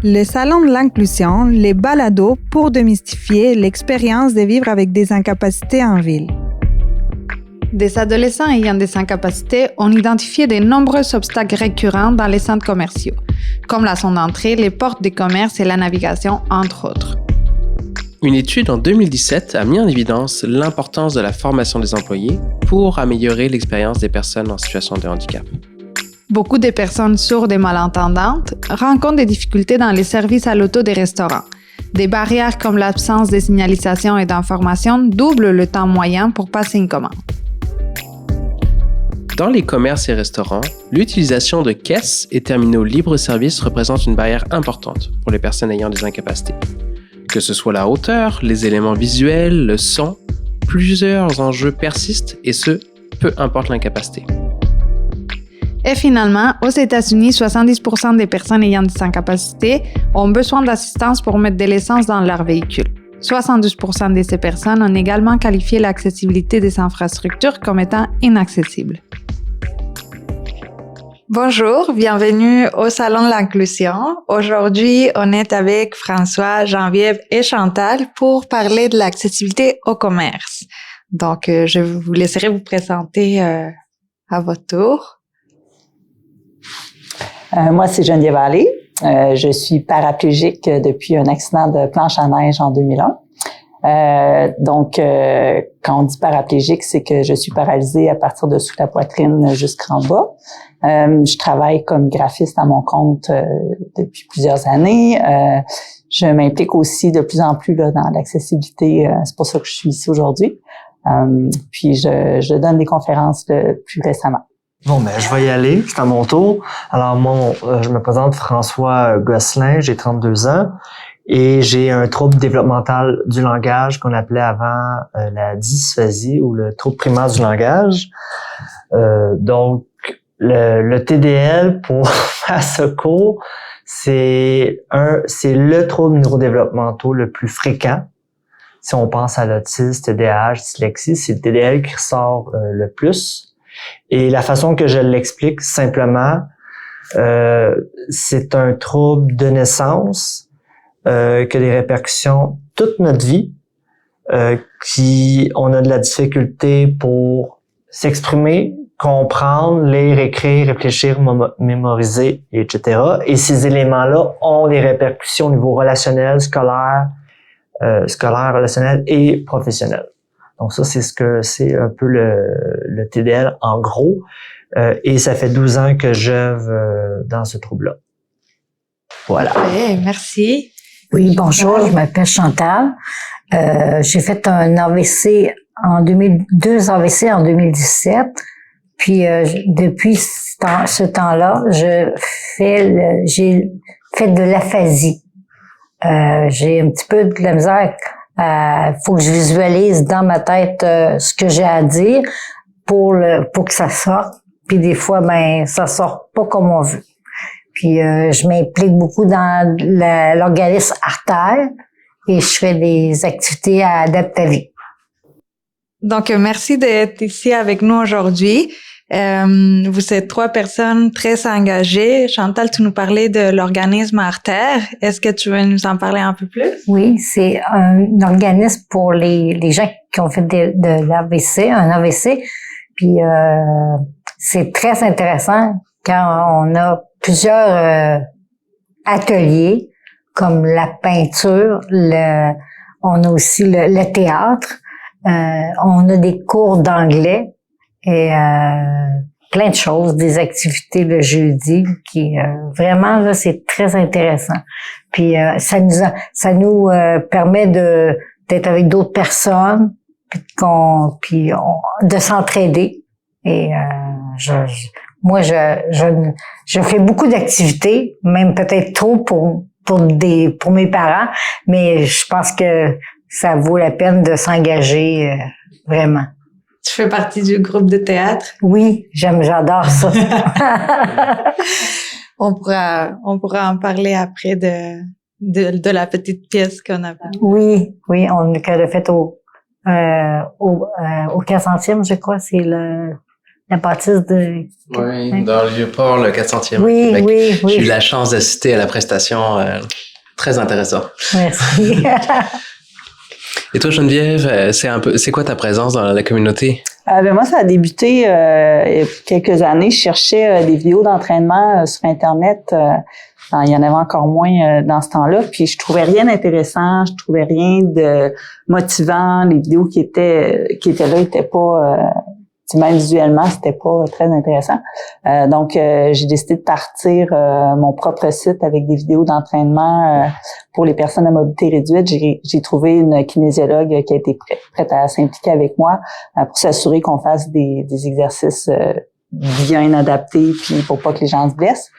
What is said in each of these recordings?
Le Salon de l'inclusion, les balados pour démystifier l'expérience de vivre avec des incapacités en ville. Des adolescents ayant des incapacités ont identifié de nombreux obstacles récurrents dans les centres commerciaux, comme la zone d'entrée, les portes des commerces et la navigation, entre autres. Une étude en 2017 a mis en évidence l'importance de la formation des employés pour améliorer l'expérience des personnes en situation de handicap. Beaucoup de personnes sourdes et malentendantes rencontrent des difficultés dans les services à l'auto des restaurants. Des barrières comme l'absence de signalisation et d'information doublent le temps moyen pour passer une commande. Dans les commerces et restaurants, l'utilisation de caisses et terminaux libre-service représente une barrière importante pour les personnes ayant des incapacités. Que ce soit la hauteur, les éléments visuels, le son, plusieurs enjeux persistent et ce, peu importe l'incapacité. Et finalement, aux États-Unis, 70% des personnes ayant des incapacités ont besoin d'assistance pour mettre de l'essence dans leur véhicule. 72% de ces personnes ont également qualifié l'accessibilité des infrastructures comme étant inaccessible. Bonjour, bienvenue au Salon de l'inclusion. Aujourd'hui, on est avec François, Geneviève et Chantal pour parler de l'accessibilité au commerce. Donc, je vous laisserai vous présenter à votre tour. Moi, c'est Geneviève Allé. Je suis paraplégique depuis un accident de planche à neige en 2001. Quand on dit paraplégique, c'est que je suis paralysée à partir de sous la poitrine jusqu'en bas. Je travaille comme graphiste à mon compte depuis plusieurs années. Je m'implique aussi de plus en plus là, dans l'accessibilité. C'est pour ça que je suis ici aujourd'hui. Puis je donne des conférences plus récemment. Bon, je vais y aller. C'est à mon tour. Alors, moi, je me présente François Gosselin, j'ai 32 ans et j'ai un trouble développemental du langage qu'on appelait avant la dysphasie ou le trouble primaire du langage. Donc, le TDL, pour faire ce cours, c'est le trouble neurodéveloppemental le plus fréquent. Si on pense à l'autisme, TDAH, dyslexie, c'est le TDL qui ressort le plus. Et la façon que je l'explique simplement, c'est un trouble de naissance qui a des répercussions toute notre vie, on a de la difficulté pour s'exprimer, comprendre, lire, écrire, réfléchir, mémoriser, etc. Et ces éléments-là ont des répercussions au niveau relationnel, scolaire, relationnel et professionnel. Donc ça, c'est un peu le TDL en gros. Et ça fait 12 ans que j'œuvre dans ce trouble-là. Voilà. Okay, merci. Oui, bonjour, je m'appelle Chantal. J'ai fait un AVC deux AVC en 2017. Puis depuis ce temps-là, j'ai fait de l'aphasie. J'ai un petit peu de la misère. Faut que je visualise dans ma tête ce que j'ai à dire pour que ça sorte. Puis des fois, ça sort pas comme on veut. Puis je m'implique beaucoup dans l'organisme Artère et je fais des activités à Adaptavie. Donc, merci d'être ici avec nous aujourd'hui. Vous êtes 3 personnes très engagées. Chantal, tu nous parlais de l'organisme Artère. Est-ce que tu veux nous en parler un peu plus? Oui, c'est un organisme pour les gens qui ont fait de l'AVC, un AVC. Puis c'est très intéressant quand on a plusieurs ateliers comme la peinture, on a aussi le théâtre, on a des cours d'anglais et plein de choses, des activités le jeudi qui vraiment là c'est très intéressant. Puis ça nous permet d'être avec d'autres personnes puis de s'entraider et moi je fais beaucoup d'activités, même peut-être trop pour mes parents, mais je pense que ça vaut la peine de s'engager vraiment. Tu fais partie du groupe de théâtre? Oui, j'adore ça. On pourra en parler après de la petite pièce qu'on a faite. Oui, qu'elle a faite au 400e, je crois, c'est la bâtisse de... Oui, dans le Vieux-Port, le 400e. Oui, Québec. oui. J'ai eu la chance d'assister à la prestation. Très intéressant. Merci. Et toi, Geneviève, c'est quoi ta présence dans la communauté? Moi, ça a débuté il y a quelques années. Je cherchais des vidéos d'entraînement sur Internet. Il y en avait encore moins dans ce temps-là. Puis je trouvais rien d'intéressant, je trouvais rien de motivant. Les vidéos qui étaient là étaient pas, même visuellement, c'était pas très intéressant. Donc j'ai décidé de partir mon propre site avec des vidéos d'entraînement pour les personnes à mobilité réduite. J'ai trouvé une kinésiologue qui a été prête à s'impliquer avec moi pour s'assurer qu'on fasse des exercices bien adapté, puis pour pas que les gens se blessent.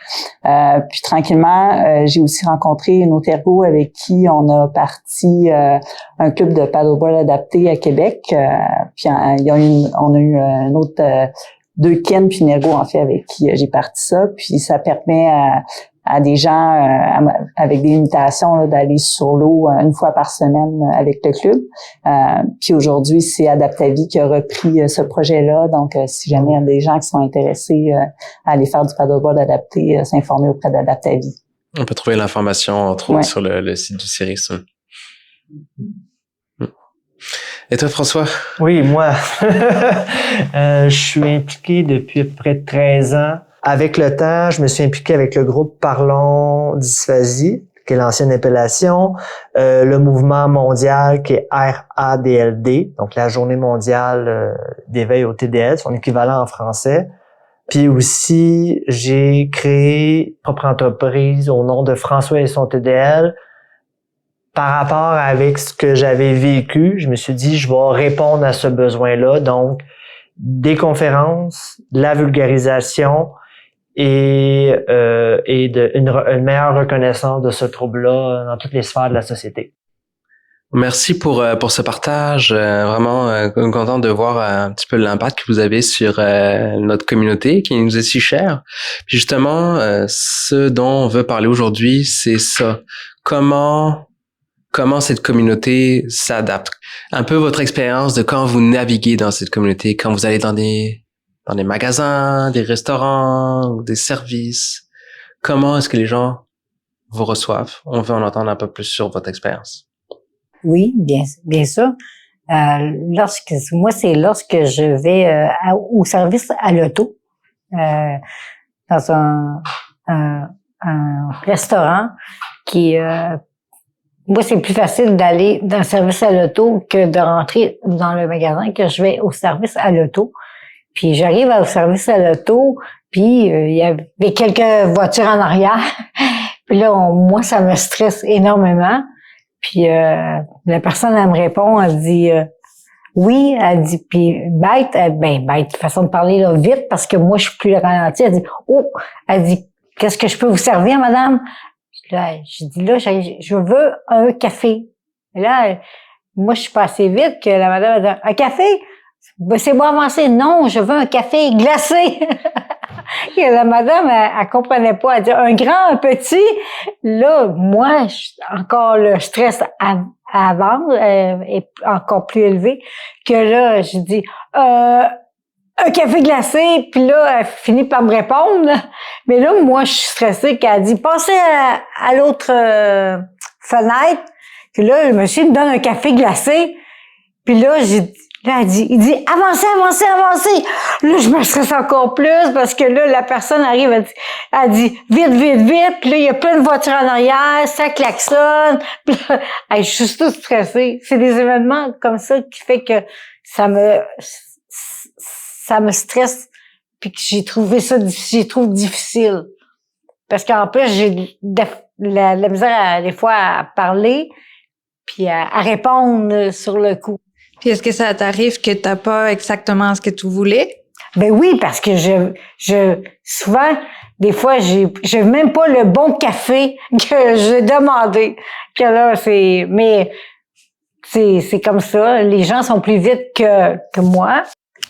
Puis tranquillement, j'ai aussi rencontré une autre ergo avec qui on a parti un club de paddleboard adapté à Québec. Puis on a eu un autre deux kin puis une ergo en fait avec qui j'ai parti ça. Puis ça permet à des gens avec des limitations là, d'aller sur l'eau une fois par semaine avec le club. Puis aujourd'hui, c'est Adaptavie qui a repris ce projet-là. Donc, si jamais il y a des gens qui sont intéressés à aller faire du paddleboard adapté, s'informer auprès d'Adaptavie. On peut trouver l'information, entre autres, sur le site du CIRIS. Et toi, François? Oui, moi, je suis impliqué depuis à peu près 13 ans. Avec le temps, je me suis impliqué avec le groupe Parlons Dysphasie, qui est l'ancienne appellation, le mouvement mondial qui est RADLD, donc la Journée mondiale d'éveil au TDL, son équivalent en français. Puis aussi, j'ai créé propre entreprise au nom de François et son TDL. Par rapport avec ce que j'avais vécu, je me suis dit, je vais répondre à ce besoin-là. Donc, des conférences, de la vulgarisation, et une meilleure reconnaissance de ce trouble-là dans toutes les sphères de la société. Merci pour ce partage. Vraiment content de voir un petit peu l'impact que vous avez sur notre communauté qui nous est si chère. Puis justement, ce dont on veut parler aujourd'hui, c'est ça. Comment cette communauté s'adapte. Un peu votre expérience de quand vous naviguez dans cette communauté, quand vous allez dans des magasins, des restaurants, des services. Comment est-ce que les gens vous reçoivent? On veut en entendre un peu plus sur votre expérience. Oui, bien sûr. Lorsque je vais au service à l'auto, dans un restaurant qui moi, c'est plus facile d'aller dans le service à l'auto que de rentrer dans le magasin, que je vais au service à l'auto. Puis j'arrive au service à l'auto, puis il y avait quelques voitures en arrière. Puis là, moi, ça me stresse énormément. Puis la personne, elle me répond, elle dit oui, elle dit, puis bête, façon de parler là, vite, parce que moi, je suis plus ralentie. Elle dit, oh, elle dit, qu'est-ce que je peux vous servir, madame? Là, je dis, là, je veux un café. Et là, moi, je suis pas assez vite que la madame a dit, un café? Ben, c'est bon avancé. Non, je veux un café glacé. Et la madame, elle comprenait pas. Elle dit, un grand, un petit. Là, moi, encore le stress avant est encore plus élevé que là, je dis, un café glacé, puis là, elle finit par me répondre. Mais là, moi, je suis stressée qu'elle dit, passez à l'autre fenêtre. Puis là, le monsieur me donne un café glacé. Puis là, il dit, avancez. Là, je me stresse encore plus parce que là, la personne arrive, elle dit, vite. Puis là, il y a plein de voitures en arrière, ça klaxonne. Puis là, je suis toute stressée. C'est des événements comme ça qui fait que ça me stresse, puis que j'ai trouve difficile. Parce qu'en plus, j'ai la misère des fois à parler, puis à répondre sur le coup. Puis est-ce que ça t'arrive que t'as pas exactement ce que tu voulais? Ben oui, parce que je souvent, des fois, j'ai même pas le bon café que j'ai demandé. Que là, c'est comme ça. Les gens sont plus vite que moi.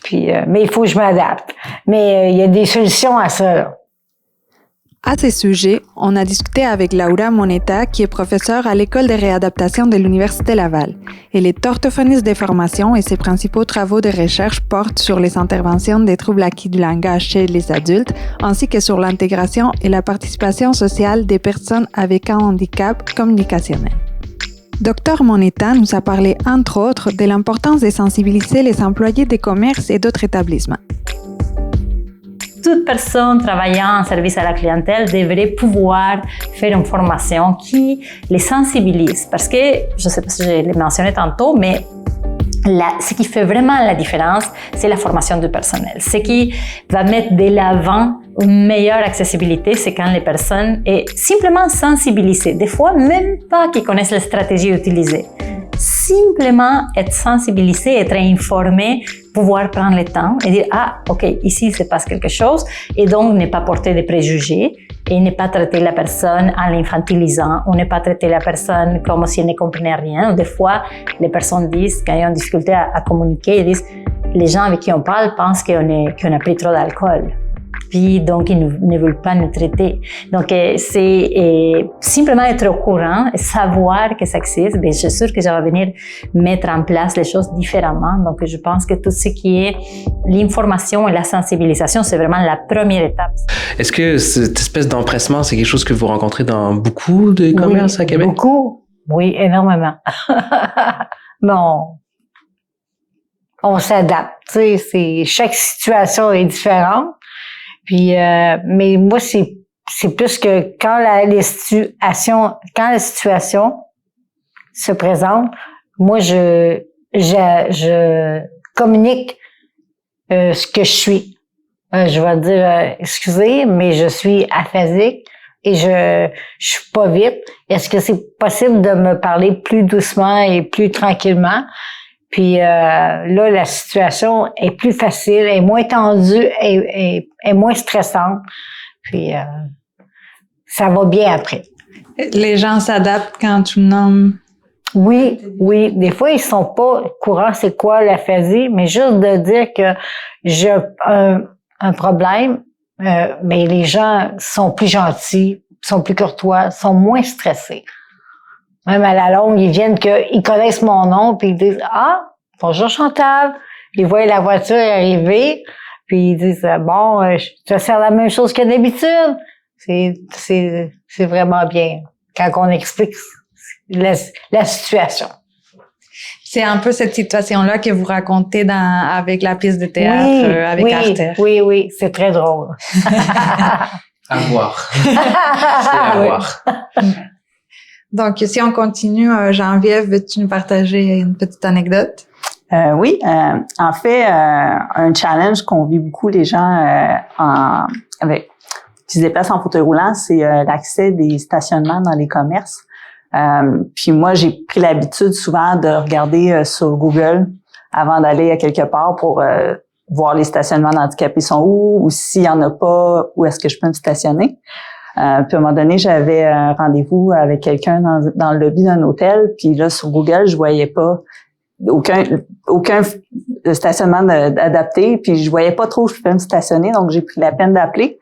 Puis, mais il faut que je m'adapte. Mais il y a des solutions à ça, là. À ce sujet, on a discuté avec Laura Moneta, qui est professeure à l'École de réadaptation de l'Université Laval. Elle est orthophoniste de formation et ses principaux travaux de recherche portent sur les interventions des troubles acquis du langage chez les adultes, ainsi que sur l'intégration et la participation sociale des personnes avec un handicap communicationnel. Dr Moneta nous a parlé, entre autres, de l'importance de sensibiliser les employés des commerces et d'autres établissements. Toute personne travaillant en service à la clientèle devrait pouvoir faire une formation qui les sensibilise. Parce que, je ne sais pas si je l'ai mentionné tantôt, mais ce qui fait vraiment la différence, c'est la formation du personnel. Ce qui va mettre de l'avant une meilleure accessibilité, c'est quand les personnes sont simplement sensibilisées. Des fois, même pas qu'ils connaissent la stratégie utilisée. Simplement être sensibilisé, être informé, pouvoir prendre le temps et dire « Ah, OK, ici, il se passe quelque chose » et donc ne pas porter de préjugés et ne pas traiter la personne en l'infantilisant ou ne pas traiter la personne comme si elle ne comprenait rien. Des fois, les personnes disent, quand ils ont difficulté à communiquer, ils disent « Les gens avec qui on parle pensent qu'on a pris trop d'alcool. » Puis donc, ils ne veulent pas nous traiter. Donc, c'est simplement être au courant et savoir que ça existe. Bien, je suis sûre que ça va venir mettre en place les choses différemment. Donc, je pense que tout ce qui est l'information et la sensibilisation, c'est vraiment la première étape. Est-ce que cette espèce d'empressement, c'est quelque chose que vous rencontrez dans beaucoup de commerces à Québec? Beaucoup. Oui, énormément. Bon, on s'adapte. Tu sais, chaque situation est différente. Puis, mais moi, c'est plus que quand la situation se présente, moi, je communique ce que je suis. Je vais dire, excusez, mais je suis aphasique et je suis pas vite. Est-ce que c'est possible de me parler plus doucement et plus tranquillement? Puis là, la situation est plus facile, est moins tendue, est moins stressante. Puis ça va bien après. Les gens s'adaptent quand tu nommes. Oui. Des fois, ils sont pas au courant c'est quoi l'aphasie, mais juste de dire que j'ai un problème, mais les gens sont plus gentils, sont plus courtois, sont moins stressés. Même à la longue, ils connaissent mon nom, puis ils disent « Ah, bonjour Chantal ». Ils voient la voiture arriver, puis ils disent « Bon, je vais faire la même chose que d'habitude ». C'est vraiment bien quand on explique la situation. C'est un peu cette situation-là que vous racontez avec la pièce de théâtre avec Arthur. Oui, c'est très drôle. À voir. C'est à voir. Donc, si on continue, Geneviève, veux-tu nous partager une petite anecdote? Oui, en fait, un challenge qu'on vit beaucoup les gens qui se déplacent en fauteuil roulant, c'est l'accès des stationnements dans les commerces. Puis moi, j'ai pris l'habitude souvent de regarder sur Google avant d'aller à quelque part pour voir les stationnements d'handicapés sont où, ou s'il y en a pas, où est-ce que je peux me stationner. Puis à un moment donné, j'avais un rendez-vous avec quelqu'un dans le lobby d'un hôtel, puis là, sur Google, je voyais pas aucun stationnement adapté, puis je voyais pas trop où je pouvais me stationner, donc j'ai pris la peine d'appeler.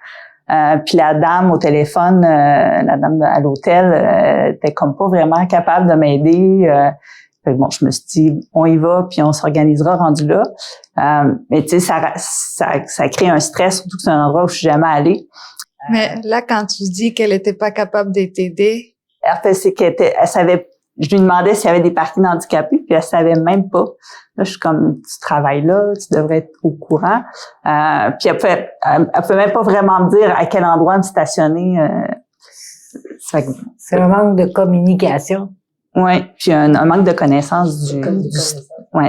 Puis la dame au téléphone, la dame à l'hôtel, était comme pas vraiment capable de m'aider. Bon, je me suis dit, on y va, puis on s'organisera rendu là. Mais tu sais, ça crée un stress, surtout que c'est un endroit où je suis jamais allée. Mais là, quand tu dis qu'elle était pas capable de t'aider. En fait, c'est qu'elle savait, je lui demandais s'il y avait des parkings handicapés, puis elle savait même pas. Là, je suis comme, tu travailles là, tu devrais être au courant. Puis elle pouvait même pas vraiment me dire à quel endroit me stationner. C'est un manque de communication. Oui, puis un manque de connaissance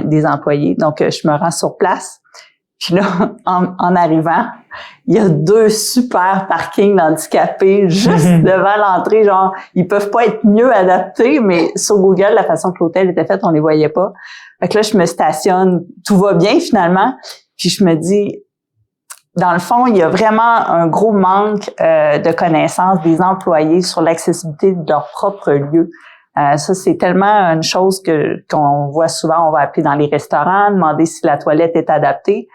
des employés. Donc, je me rends sur place. Puis là, en arrivant, il y a 2 super parkings d'handicapés juste devant l'entrée. Genre, ils peuvent pas être mieux adaptés, mais sur Google, la façon que l'hôtel était fait, on les voyait pas. Fait que là, je me stationne. Tout va bien, finalement. Puis je me dis, dans le fond, il y a vraiment un gros manque de connaissances des employés sur l'accessibilité de leur propre lieu. Ça, c'est tellement une chose qu'on voit souvent. On va appeler dans les restaurants, demander si la toilette est adaptée.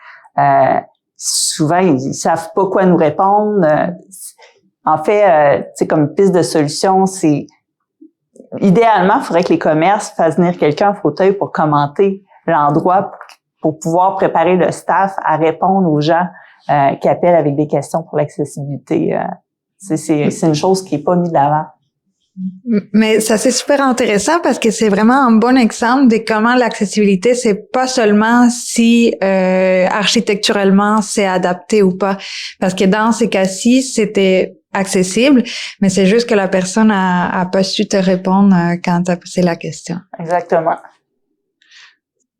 Souvent, ils savent pas quoi nous répondre. En fait, tu sais, comme piste de solution, c'est idéalement, il faudrait que les commerces fassent venir quelqu'un en fauteuil pour commenter l'endroit pour pouvoir préparer le staff à répondre aux gens qui appellent avec des questions pour l'accessibilité. C'est une chose qui est pas mise de l'avant. Mais ça, c'est super intéressant parce que c'est vraiment un bon exemple de comment l'accessibilité, c'est pas seulement si architecturalement c'est adapté ou pas. Parce que dans ces cas-ci, c'était accessible, mais c'est juste que la personne a pas su te répondre quand t'as posé la question. Exactement.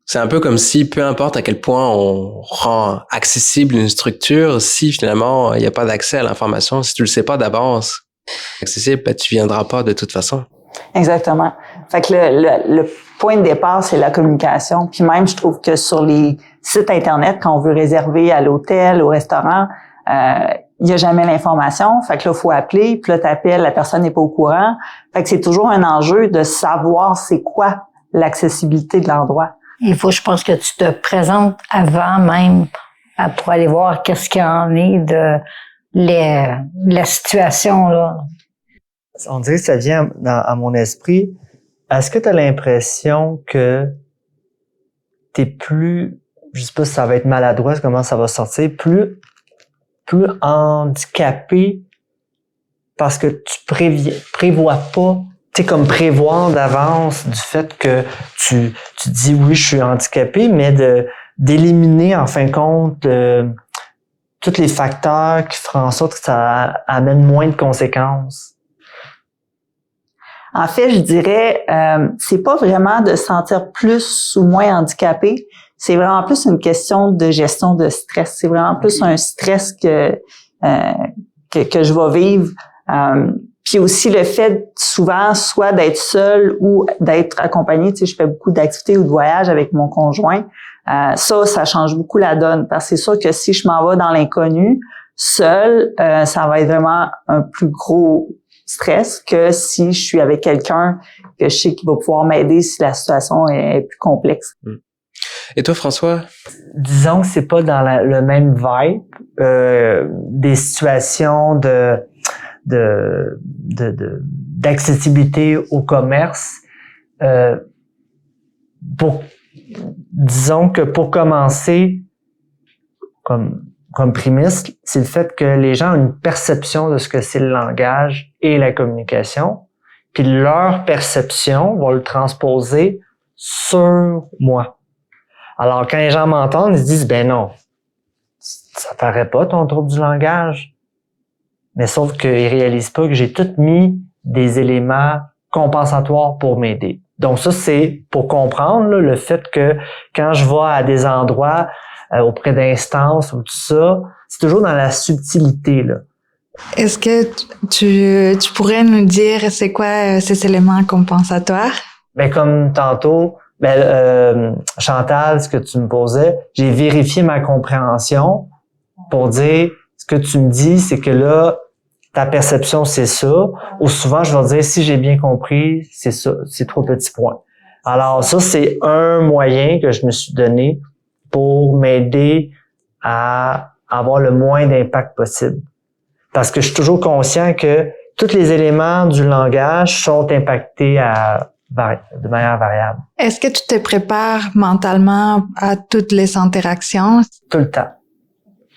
C'est un peu comme si, peu importe à quel point on rend accessible une structure, si finalement il n'y a pas d'accès à l'information, si tu le sais pas d'avance, accessible, ben, tu viendras pas de toute façon. Exactement. Fait que le point de départ, c'est la communication. Puis même, je trouve que sur les sites Internet, quand on veut réserver à l'hôtel, au restaurant, il y a jamais l'information. Fait que là, il faut appeler. Puis là, t'appelles, la personne n'est pas au courant. Fait que c'est toujours un enjeu de savoir c'est quoi l'accessibilité de l'endroit. Il faut, je pense, que tu te présentes avant même pour aller voir qu'est-ce qu'il y en est de la situation, là. On dirait que ça vient à mon esprit. Est-ce que tu as l'impression que t'es plus, je sais pas si ça va être maladroit, comment ça va sortir, plus handicapé parce que tu prévois pas, tu sais, comme prévoir d'avance du fait que tu dis oui, je suis handicapé, mais d'éliminer en fin de compte tous les facteurs qui feront en sorte que ça amène moins de conséquences. En fait, je dirais, c'est pas vraiment de se sentir plus ou moins handicapé. C'est vraiment plus une question de gestion de stress. C'est vraiment plus un stress que je vais vivre. Puis aussi le fait souvent soit d'être seul ou d'être accompagné. Tu sais, je fais beaucoup d'activités ou de voyages avec mon conjoint. Ça change beaucoup la donne parce que c'est sûr que si je m'en vais dans l'inconnu seul, ça va être vraiment un plus gros stress que si je suis avec quelqu'un que je sais qu'il va pouvoir m'aider si la situation est plus complexe. Et toi, François? Disons que c'est pas dans le même vibe des situations d'accessibilité au commerce. Disons que pour commencer, comme prémisse, c'est le fait que les gens ont une perception de ce que c'est le langage et la communication, puis leur perception va le transposer sur moi. Alors, quand les gens m'entendent, ils se disent, ben non, ça paraît pas ton trouble du langage. Mais sauf qu'ils réalisent pas que j'ai tout mis des éléments compensatoires pour m'aider. Donc ça, c'est pour comprendre là, le fait que quand je vais à des endroits auprès d'instances ou tout ça, c'est toujours dans la subtilité, là. Est-ce que tu pourrais nous dire c'est quoi ces éléments compensatoires? Ben comme tantôt, Chantal, ce que tu me posais, j'ai vérifié ma compréhension pour dire ce que tu me dis, c'est que là, ta perception, c'est ça. Ou souvent, je vais dire, si j'ai bien compris, c'est ça, c'est 3 petits points. Alors ça, c'est un moyen que je me suis donné pour m'aider à avoir le moins d'impact possible. Parce que je suis toujours conscient que tous les éléments du langage sont impactés de manière variable. Est-ce que tu te prépares mentalement à toutes les interactions? Tout le temps.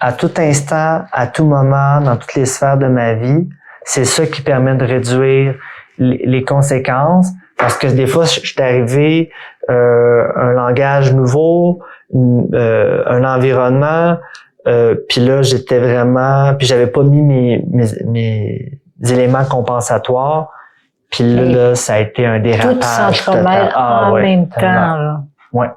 À tout instant, à tout moment, dans toutes les sphères de ma vie. C'est ça qui permet de réduire les conséquences. Parce que des fois, je suis arrivé un langage nouveau, un environnement, puis là, j'étais vraiment... Puis j'avais pas mis mes éléments compensatoires. Puis là, ça a été un dérapage. Tout s'entremêle en même temps. Là. Ouais.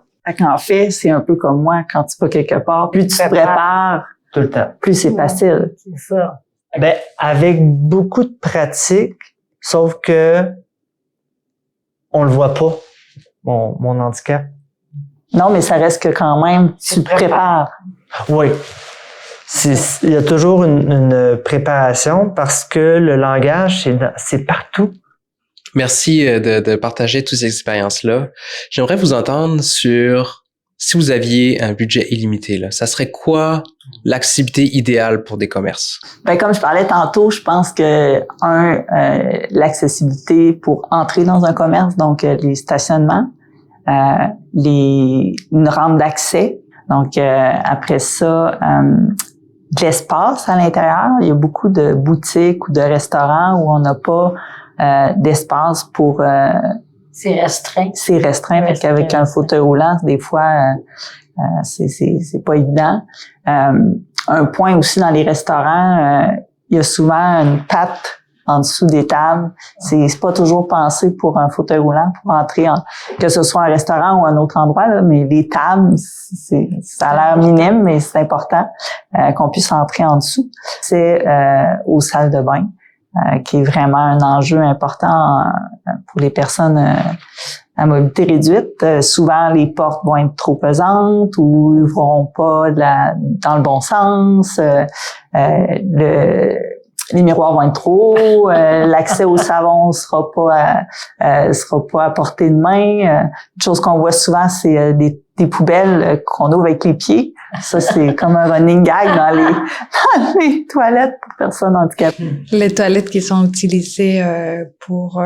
En fait, c'est un peu comme moi, quand tu vas quelque part, plus tu te prépares, tout le temps. Plus c'est facile. C'est ça. Ben, avec beaucoup de pratique, sauf que on le voit pas, mon handicap. Non, mais ça reste que quand même, tu te prépares. Oui. Il y a toujours une préparation parce que le langage, c'est partout. Merci de partager toutes ces expériences-là. J'aimerais vous entendre sur Si vous aviez un budget illimité, là, ça serait quoi l'activité idéale pour des commerces? Ben, comme je parlais tantôt, je pense que l'accessibilité pour entrer dans un commerce, donc les stationnements, une rampe d'accès. Donc après ça, de l'espace à l'intérieur. Il y a beaucoup de boutiques ou de restaurants où on n'a pas d'espace pour C'est restreint. C'est restreint, parce qu'avec un fauteuil roulant, des fois, c'est pas évident. Un point aussi dans les restaurants, il y a souvent une patte en dessous des tables. C'est pas toujours pensé pour un fauteuil roulant pour entrer, que ce soit un restaurant ou un autre endroit, là, mais les tables, ça a l'air minime, mais c'est important qu'on puisse entrer en dessous. C'est aux salles de bain. Qui est vraiment un enjeu important pour les personnes à mobilité réduite. Souvent, les portes vont être trop pesantes ou ils vont pas dans le bon sens. Les miroirs vont être trop hauts. L'accès au savon sera pas à portée de main. Une chose qu'on voit souvent, c'est des poubelles qu'on ouvre avec les pieds. Ça, c'est comme un running gag dans les toilettes pour personnes handicapées. Les toilettes qui sont utilisées pour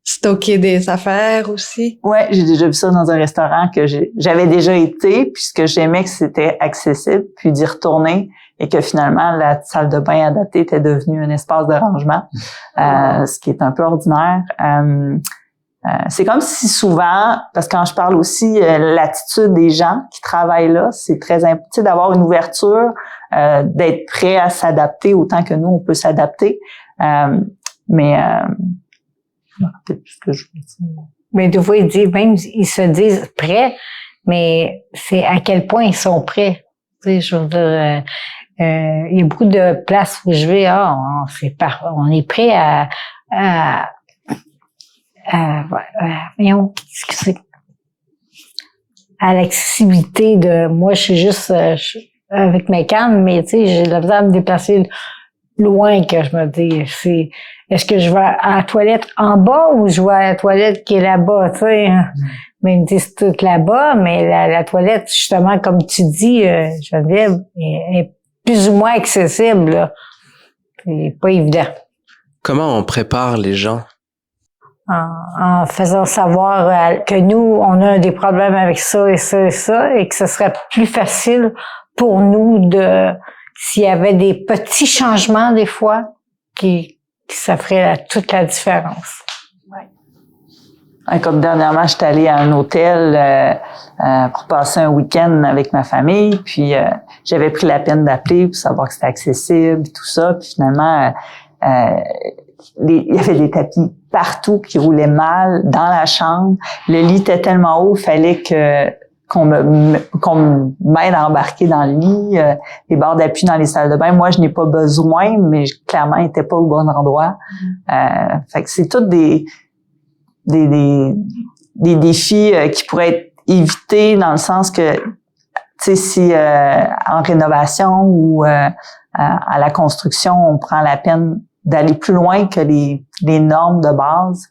stocker des affaires aussi. Ouais, j'ai déjà vu ça dans un restaurant que j'avais déjà été, puisque j'aimais que c'était accessible, puis d'y retourner, et que finalement, la salle de bain adaptée était devenue un espace de rangement, ce qui est un peu ordinaire. C'est comme si souvent, parce que quand je parle aussi l'attitude des gens qui travaillent là, c'est très important d'avoir une ouverture, d'être prêt à s'adapter autant que nous on peut s'adapter. Mais peut-être ce que je veux dire. Mais des fois ils se disent prêts, mais c'est à quel point ils sont prêts. Tu sais, je veux dire, il y a beaucoup de places où je vais, on est prêt à l'accessibilité de moi, je suis juste avec mes cannes, mais tu sais, j'ai de la misère à me déplacer loin, que je me dis, est-ce que je vais à la toilette en bas ou je vais à la toilette qui est là-bas, tu sais? Mais ils me disent tout là-bas, mais la toilette, justement, comme tu dis, Geneviève, est plus ou moins accessible, là. C'est pas évident. Comment on prépare les gens? En faisant savoir que nous, on a des problèmes avec ça et ça et ça, et que ce serait plus facile pour nous s'il y avait des petits changements des fois, ça ferait toute la différence. Ouais. Comme dernièrement, j'étais allée à un hôtel pour passer un week-end avec ma famille, puis j'avais pris la peine d'appeler pour savoir que c'était accessible, tout ça, puis finalement, il y avait des tapis partout qui roulaient mal dans la chambre. Le lit était tellement haut, il fallait qu'on m'aide à embarquer dans le lit. Les barres d'appui dans les salles de bain, moi, je n'ai pas besoin, mais clairement, ils n'étaient pas au bon endroit. Fait que c'est tous des défis qui pourraient être évités dans le sens que, tu sais, si en rénovation ou à la construction, on prend la peine d'aller plus loin que les normes de base,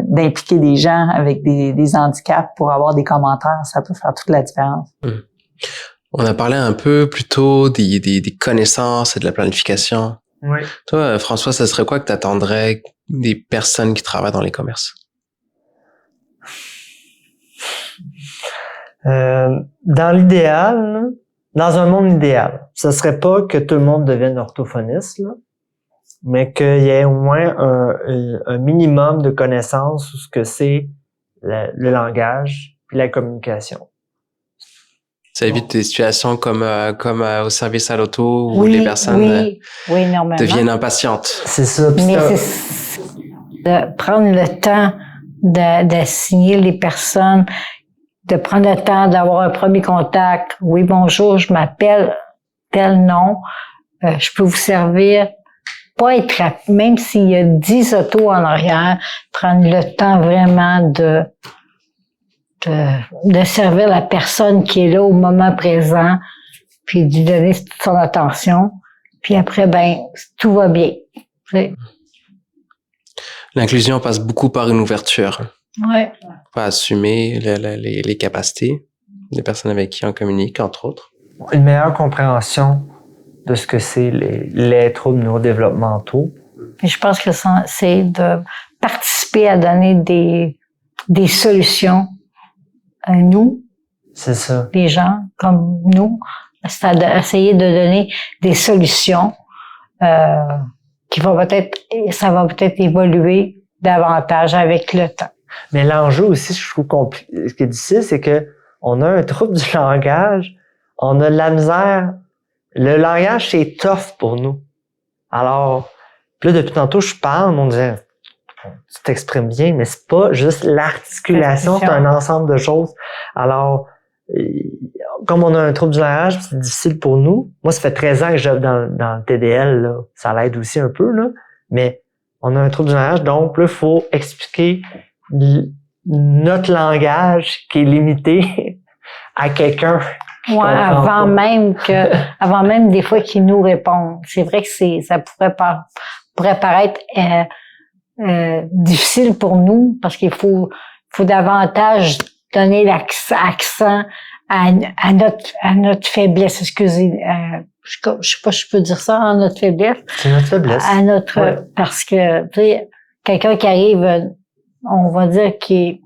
d'impliquer des gens avec des handicaps pour avoir des commentaires, ça peut faire toute la différence. On a parlé un peu plus tôt des connaissances et de la planification. Oui. Toi, François, ça serait quoi que tu attendrais des personnes qui travaillent dans les commerces? Dans l'idéal, dans un monde idéal, ce serait pas que tout le monde devienne orthophoniste, là, mais qu'il y ait au moins un minimum de connaissances sur ce que c'est le langage puis la communication. Ça évite des situations comme au service à l'auto où Oui, les personnes énormément. deviennent impatientes. C'est ça. Mais c'est de prendre le temps d'assigner les personnes, de prendre le temps d'avoir un premier contact. Oui, bonjour, je m'appelle tel nom, je peux vous servir. Pas être même s'il y a 10 autos en arrière, prendre le temps vraiment de servir la personne qui est là au moment présent, puis de lui donner toute son attention. Puis après, tout va bien. L'inclusion passe beaucoup par une ouverture. Ouais. Pas assumer les capacités. des personnes avec qui on communique, entre autres. Une meilleure compréhension de ce que c'est les troubles neurodéveloppementaux. Et je pense que c'est de participer à donner des solutions à nous. C'est ça. Les gens comme nous, c'est essayer de donner des solutions ça va peut-être évoluer davantage avec le temps. Mais l'enjeu aussi, je trouve ce qui est difficile, c'est que on a un trouble du langage, on a de la misère. Le langage, c'est tough pour nous. Alors, puis là, depuis tantôt, je parle, on disait, tu t'exprimes bien, mais c'est pas juste l'articulation, c'est un ensemble de choses. Alors, comme on a un trouble du langage, c'est difficile pour nous. Moi, ça fait 13 ans que j'œuvre dans le TDL, là. Ça l'aide aussi un peu, là. Mais on a un trouble du langage, donc là, il faut expliquer notre langage qui est limité à quelqu'un. Ouais, avant même des fois qu'ils nous répondent. C'est vrai que ça pourrait paraître difficile pour nous parce qu'il faut davantage donner l'accent à notre faiblesse. Excusez, je sais pas si je peux dire ça, à notre faiblesse. C'est notre faiblesse. Parce que, tu sais, quelqu'un qui arrive, on va dire que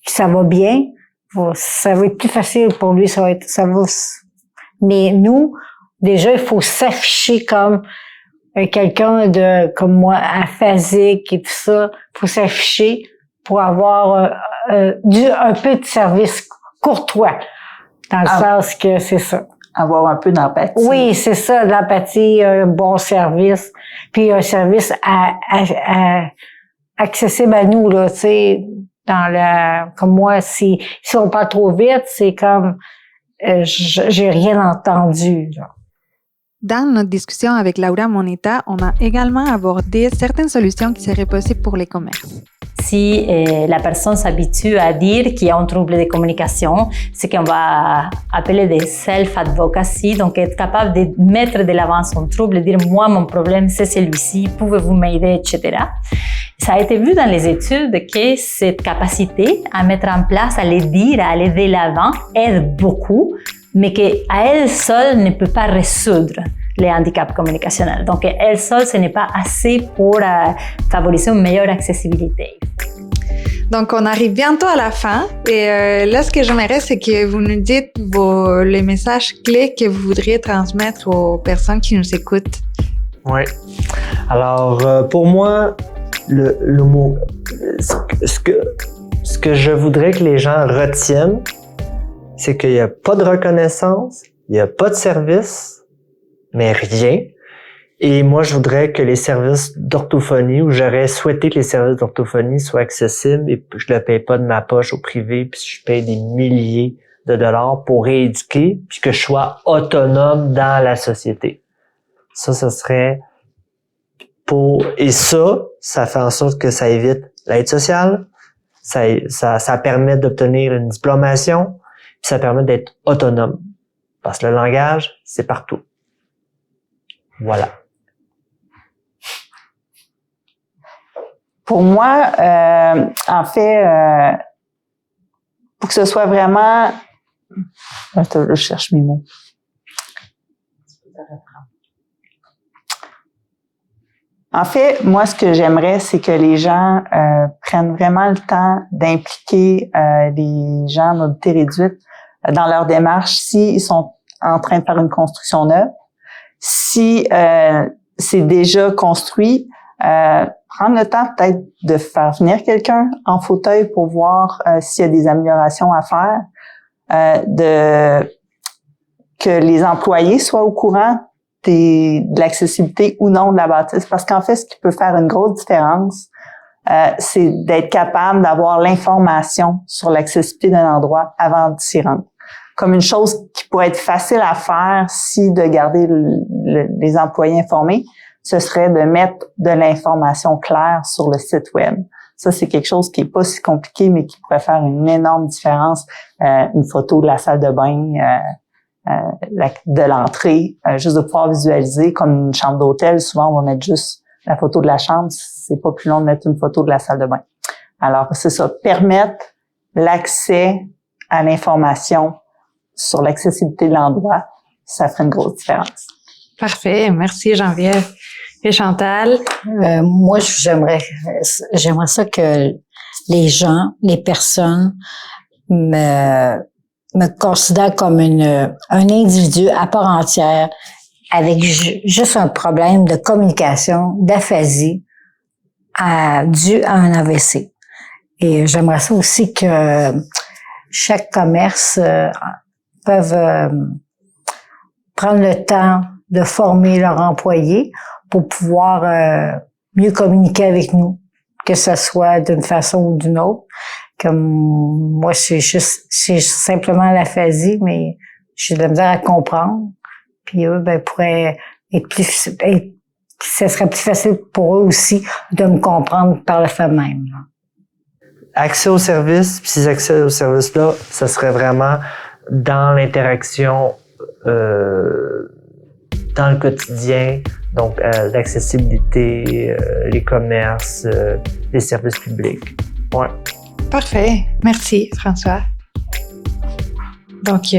ça va bien, ça va être plus facile pour lui, mais nous, déjà, il faut s'afficher comme quelqu'un comme moi, aphasique et tout ça. Il faut s'afficher pour avoir un peu de service courtois, dans le sens que c'est ça. Avoir un peu d'empathie. Oui, c'est ça, de l'empathie, un bon service, puis un service accessible à nous, là, tu sais, comme moi, si on parle trop vite, c'est comme, j'ai rien entendu, là. Dans notre discussion avec Laura Moneta, on a également abordé certaines solutions qui seraient possibles pour les commerces. Si la personne s'habitue à dire qu'il y a un trouble de communication, ce qu'on va appeler des self-advocacy, donc être capable de mettre de l'avant son trouble, dire « moi, mon problème, c'est celui-ci, pouvez-vous m'aider, etc. » Ça a été vu dans les études que cette capacité à mettre en place, à le dire, à aller de l'avant, aide beaucoup, mais qu'à elle seule ne peut pas résoudre les handicaps communicationnels. Donc, elle seule, ce n'est pas assez pour favoriser une meilleure accessibilité. Donc, on arrive bientôt à la fin. Et là, ce que j'aimerais, c'est que vous nous dites les messages clés que vous voudriez transmettre aux personnes qui nous écoutent. Oui. Alors, pour moi, le mot, ce que je voudrais que les gens retiennent, c'est qu'il n'y a pas de reconnaissance, il n'y a pas de service, mais rien. Et moi, je voudrais que les services d'orthophonie, ou j'aurais souhaité que les services d'orthophonie soient accessibles et je ne le paye pas de ma poche au privé, puis je paye des milliers de dollars pour rééduquer, puis que je sois autonome dans la société. Ça serait et ça fait en sorte que ça évite l'aide sociale, ça permet d'obtenir une diplomation, puis ça permet d'être autonome. Parce que le langage, c'est partout. Voilà. Pour moi, en fait, pour que ce soit vraiment... Attends, je cherche mes mots. En fait, moi, ce que j'aimerais, c'est que les gens prennent vraiment le temps d'impliquer les gens à mobilité réduite dans leur démarche s'ils sont en train de faire une construction neuve. Si c'est déjà construit, prendre le temps peut-être de faire venir quelqu'un en fauteuil pour voir s'il y a des améliorations à faire, que les employés soient au courant de l'accessibilité ou non de la bâtisse. Parce qu'en fait, ce qui peut faire une grosse différence, c'est d'être capable d'avoir l'information sur l'accessibilité d'un endroit avant de s'y rendre. Comme une chose qui pourrait être facile à faire si de garder les employés informés, ce serait de mettre de l'information claire sur le site web. Ça, c'est quelque chose qui est pas si compliqué, mais qui pourrait faire une énorme différence. Une photo de la salle de bain, de l'entrée, juste de pouvoir visualiser comme une chambre d'hôtel. Souvent, on va mettre juste la photo de la chambre. C'est pas plus long de mettre une photo de la salle de bain. Alors, c'est ça, permettre l'accès à l'information sur l'accessibilité de l'endroit, ça ferait une grosse différence. Parfait. Merci, Geneviève. Et Chantal? Moi, j'aimerais ça que les gens, les personnes me considèrent comme un individu à part entière avec juste un problème de communication, d'aphasie dû à un AVC. Et j'aimerais ça aussi que chaque commerce peuvent prendre le temps de former leurs employés pour pouvoir mieux communiquer avec nous, que ce soit d'une façon ou d'une autre. Comme moi, c'est simplement l'aphasie, mais j'ai de la misère à comprendre. Puis eux, pourraient ce serait plus facile pour eux aussi de me comprendre par le fait même. Là. Accès aux services, puis ces accès aux services-là, ça serait vraiment dans l'interaction dans le quotidien, donc l'accessibilité, les commerces, les services publics. Ouais. Parfait. Merci, François. Donc,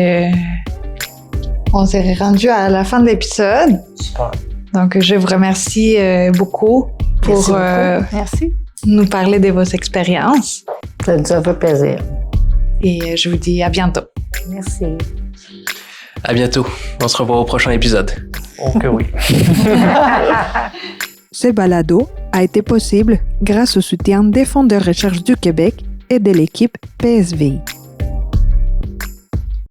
on s'est rendu à la fin de l'épisode. Super. Donc, je vous remercie beaucoup pour Merci. nous parler de vos expériences. Ça nous a fait plaisir. Et je vous dis à bientôt. Merci. À bientôt. On se revoit au prochain épisode. Ok, oui. Ce balado a été possible grâce au soutien des Fonds de recherche du Québec et de l'équipe PSVI.